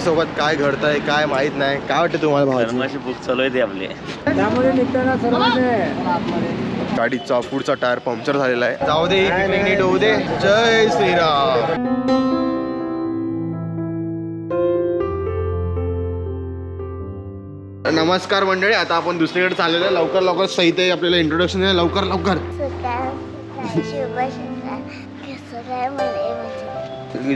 सोबत काय घडतंय काय माहित नाही. काय वाटतं तुम्हाला भावाची? बुक चालू आहे आपले, त्यामुळे निघताना सर्वांनी गाडीचा पुढचा टायर पंक्चर झालेला आहे. जाऊ दे, पिकनिक नीट होऊ दे. जय श्रीराम. नमस्कार मंडळी, आता आपण दुसरीकडे चाललेलो आहे. लवकर लवकर सहित आहे आपल्याला इंट्रोडक्शन आहे. लवकर लवकर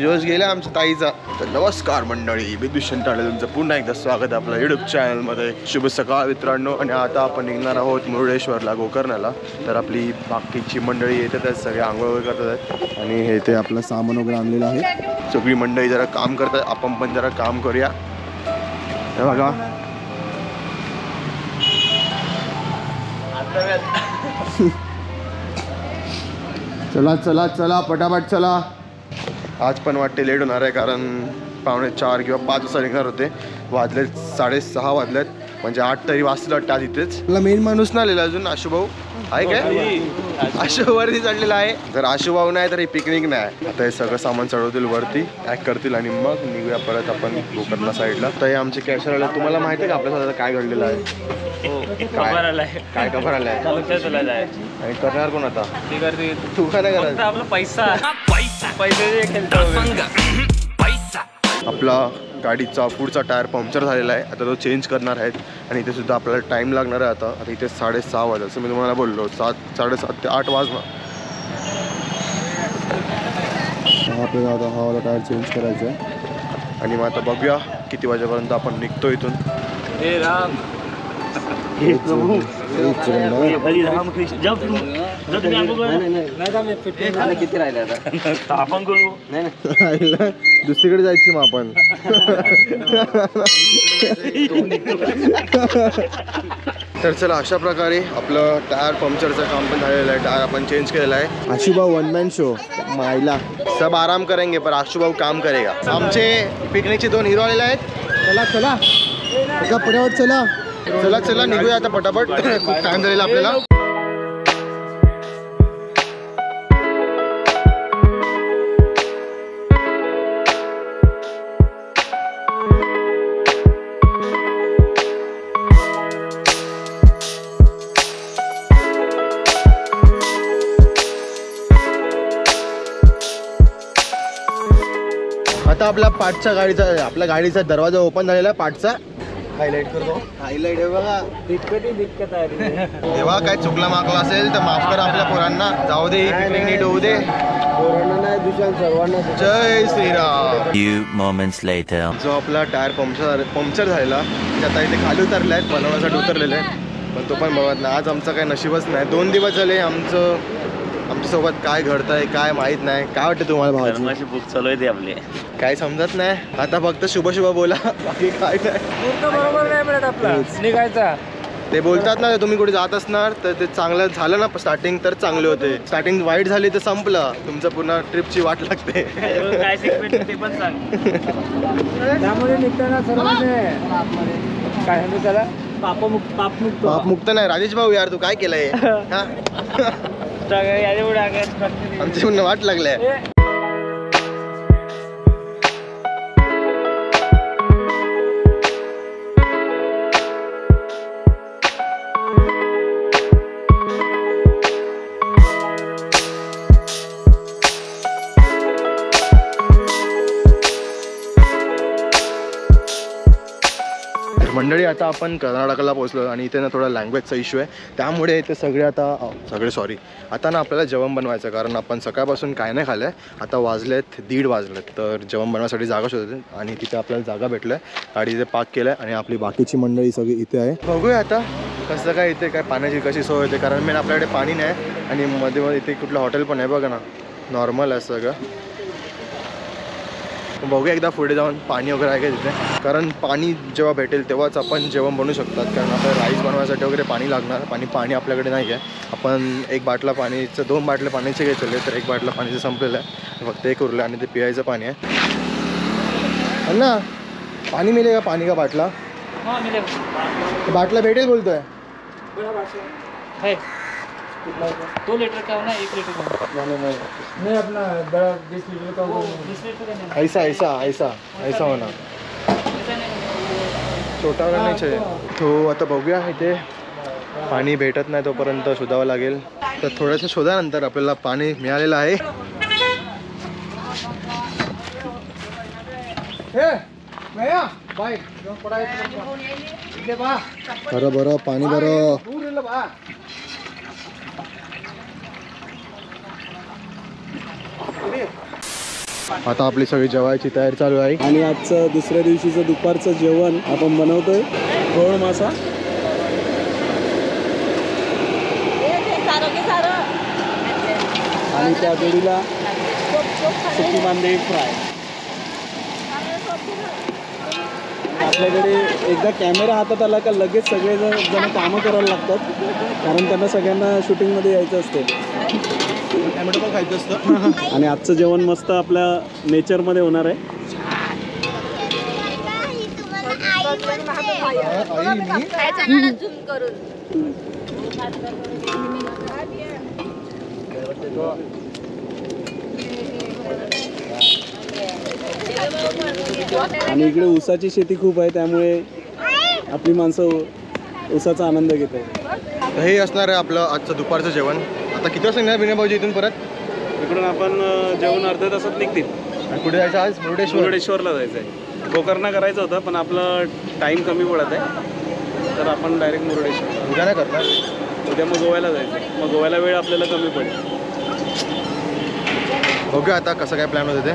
जोश गेला आमच्या ताईचा. तर नमस्कार मंडळी, विदूषण टाळे तुमचं पुन्हा एकदा स्वागत आहे आपल्या युट्यूब चॅनलमध्ये. शुभ सकाळ मित्रांनो. आणि आता आपण निघणार आहोत मुरुडेश्वरला, गोकर्णाला. तर आपली बाकीची मंडळी येतात आहेत, सगळे आंघोळ वगैरे करतात आहेत. आणि हे ते आपलं सामान वगैरे आणलेलं आहे. सगळी मंडळी जरा काम करतात, आपण पण जरा काम करूया. हे बघा, चला चला चला पटापट चला. आज पण वाटते लेट होणार आहे, कारण 4:45 किंवा 5 वाजता निघणार होते. वाजलेत 6:30 वाजलेत, म्हणजे 8 तरी वाजतील वाटतं. आज इथेच मला मेन माणूस ना आलेला अजून. आशुभाऊ आहे काय? आशुभाऊ वरती चढलेला आहे. जर आशुभाऊ नाही तर हे पिकनिक नाही. आता हे सगळं सामान चढवतील वरती, पॅक करतील आणि मग निघूया परत आपण गोकर्ण साईडला. तर हे आमचे कॅशर आले. तुम्हाला माहिती आहे का आपल्या काय घडलेलं आहे? काय कफर आलाय आणि करणार कोण आता? तू काय नाही करणार? आपला पैसा आपला गाडीचा पुढचा टायर पंक्चर झालेला आहे. आता तो चेंज करणार आहेत आणि इथे सुद्धा आपल्याला टाइम लागणार आहे. आता इथे 6:30 वाजता, असं मी तुम्हाला बोललो. 7:30 ते 8 वाजता आपल्याला आता हवाला टायर चेंज करायचं आहे. आणि मग आता बघूया किती वाजेपर्यंत आपण निघतो इथून. हे राम, किती राहिले आता? आपण करू दुसरीकडे जायची मग आपण. तर चला, अशा प्रकारे आपलं टायर पंक्चरचं काम पण झालेलं आहे. टायर आपण चेंज केलेला आहे. आशुभाऊ वन मॅन शो मायला. सब आराम करेंगे पर आशुभाऊ काम करेगा. आमचे पिकनिकचे 2 हिरो आलेले आहेत. चला चला एका पटापट चला चला चला निघूया आता पटापट. खूप टाइम झालेला आपल्याला. आता आपल्या गाडीचा दरवाजा ओपन झालेला आहे. पाठचा हायलाइट करतो. हायलाइट आहे बघा. दिक्कत आहे. तेव्हा काय चुकला मागला असेल तर माफ करा आपल्या पोरांना. जाऊ दे, पिकनिक नीट होऊ दे. पोरांना नाही दुसऱ्या सर्वांना. जय श्रीराम. Few moments later. जो आपला टायर पंक्चर झालेला ते आता इथे खाली उतरले आहेत, बनवण्यासाठी उतरलेले आहे. पण तो पण बघत नाही. आज आमचं काही नशीबच नाही. 2 दिवस झाले आमच्यासोबत काय घडतंय काय माहित नाही. काय वाटतं तुम्हाला भावाची? बुक चालू आहे आपले, काय समजत नाही. आता फक्त शुभ शुभ बोला, बाकी काय नाही. बरोबर नाही मिळत आपला निघायचा. ते बोलतात ना, तुम्ही कुठे जात असणार तर ते चांगलं झालं ना. स्टार्टिंग तर चांगले होते, स्टार्टिंग वाईट झाली तर संपलं तुमचं. पुन्हा ट्रिपची वाट लागते. काय ते पण सांग. त्यामुळे निघताना सर्वांनी काय म्हणतो त्याला, पापमुक्त नाही. राजेश भाऊ यार, तू काय केलंय? आमची पुन्हा वाट लागलाय. मंडळी, आता आपण कर्नाटकाला पोहोचलो आणि इथे ना थोडा लँग्वेजचा इश्यू आहे. त्यामुळे इथे आता ना आपल्याला जेवण बनवायचं, कारण आपण सकाळपासून काय नाही खाल्लं आहे. आता वाजलेत 1:30 वाजलेत. तर जेवण बनवायसाठी जागा शोधते आणि तिथे आपल्याला जागा भेटलं आहे. गाडी इथे पार्क केलं आहे आणि आपली बाकीची मंडळी सगळी इथे आहे. बघूया आता कसं काय इथे काय पाण्याची कशी सोय होते, कारण मेन आपल्याकडे पाणी नाही. आणि मध्ये मध्ये इथे कुठलं हॉटेल पण आहे बघा ना, नॉर्मल आहे सगळं. बघूया एकदा पुढे जाऊन पाणी वगैरे आहे का तिथे, कारण पाणी जेव्हा भेटेल तेव्हाच आपण जेवण बनवू शकतात. कारण आपल्याला राईस बनवायसाठी वगैरे पाणी लागणार. पाणी आपल्याकडे नाही आहे. आपण 1 बाटला पाणीचं 2 बाटल्या पाण्याचे घेतलेले, तर 1 बाटला पाणीचं संपलेलं आहे. फक्त 1 उरलं आणि ते पियायचं पाणी आहे ना. पाणी मिळेल का? पाणी का बाटला? बाटला भेटेल बोलतोय. 2 लीटर का होना, 1 लीटर का नहीं अपना बड़ा 20 लीटर का 20 लीटर का ऐसा होना. छोटा वाला नाही चाहिए तो. आता बघूया इथे पाणी भेटत नाही तोपर्यंत शोधावं लागेल. तर थोडंसं शोधानंतर आपल्याला पाणी मिळालेलं आहे. बरं बरं पाणी बरं. आता आपली सगळी जेवायची तयारी चालू आहे. आणि आजचं दुसऱ्या दिवशीचं दुपारचं जेवण आपण बनवतोय गोड मासा आणि त्या जोडीला सुकी मांदेली फ्राय. आपल्याकडे एकदा कॅमेरा हातात आला का लगेच सगळे जण कामं करायला लागतात, कारण त्यांना सगळ्यांना शूटिंगमध्ये यायचं असते. टॅमॅटो पण खायचं असतं. आणि आजचं जेवण मस्त आपल्या नेचरमध्ये होणार आहे. आणि इकडे ऊसाची शेती खूप आहे, त्यामुळे आपली माणसं ऊसाचा आनंद घेत आहेत. हे असणार आहे आपलं आजचं दुपारचं जेवण. आता किती वाजता निघणार विनय भाऊजी इथून परत? इकडून आपण जेवण अर्ध्या तासात निघतील. आणि कुठे जायचं आज? मुरुडेश्वरला जायचं आहे. गोकर्णा करायचं होतं पण आपलं टाईम कमी पडत आहे, तर आपण डायरेक्ट मुरुडेश्वर. उद्या नाही करणार? उद्या मग गोव्याला जायचं. मग गोव्याला वेळ आपल्याला कमी पडेल. बघूया आता कसं काय प्लॅन होतं ते.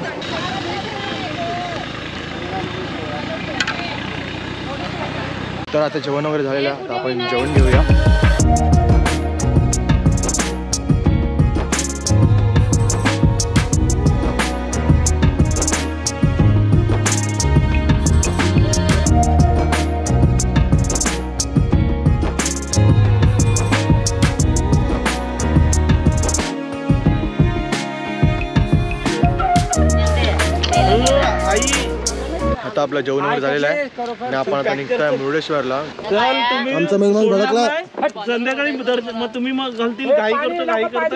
तर आता जेवण वगैरे झालेलं आहे. आता आपण जेवण घेऊया. आता आपलं जेवण वगैरे झालेलं आहे आणि आपण आता निघतोय मुरुडेश्वरला. आमचा मेहमान भडकला. संध्याकाळी मग तुम्ही मग घालतील घाई करतो.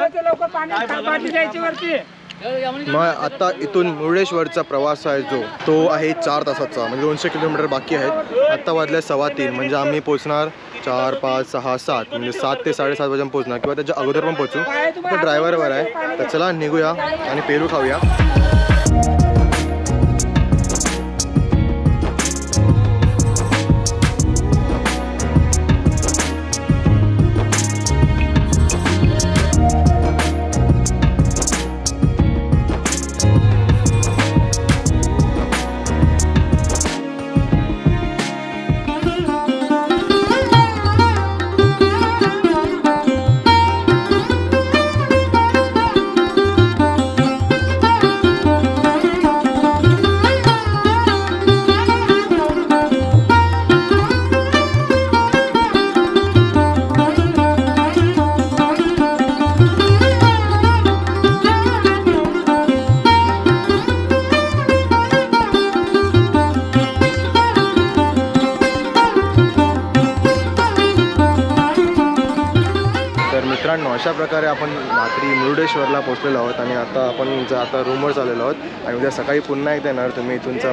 मग आता इथून मुरुडेश्वरचा प्रवास आहे जो तो आहे 4 तासाचा, म्हणजे 200 किलोमीटर बाकी आहेत. आत्ता वाजले 2:15, म्हणजे आम्ही पोहोचणार 4, 5, 6, 7 म्हणजे 7 ते 7:30 वाजेपर्यंत पोहोचणार किंवा त्याच्या अगोदर पण पोहोचू. तो ड्रायव्हरवर आहे. तर चला निघूया आणि पेरू खाऊया. मित्रांनो, अशा प्रकारे आपण रात्री मुरुडेश्वरला पोहोचलेलो आहोत आणि आता आपण आता रूमवर चाललेलो आहोत आणि उद्या सकाळी पुन्हा एकदा येणार. तुम्ही इथूनचा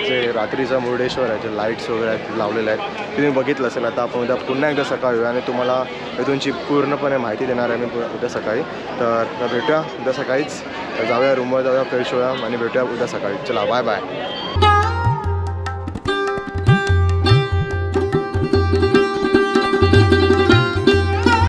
जे रात्रीचा मुरुडेश्वर आहे, जे लाईट्स वगैरे आहेत लावलेले आहेत तुम्ही बघितलं असेल. आता आपण उद्या पुन्हा एकदा सकाळी येऊ आणि तुम्हाला इथूनची पूर्णपणे माहिती देणार आहे मी उद्या सकाळी. तर भेटूया उद्या सकाळीच. जाऊया रूमवर, जाऊया फ्रेश होऊया आणि भेटूया उद्या सकाळी. चला बाय बाय.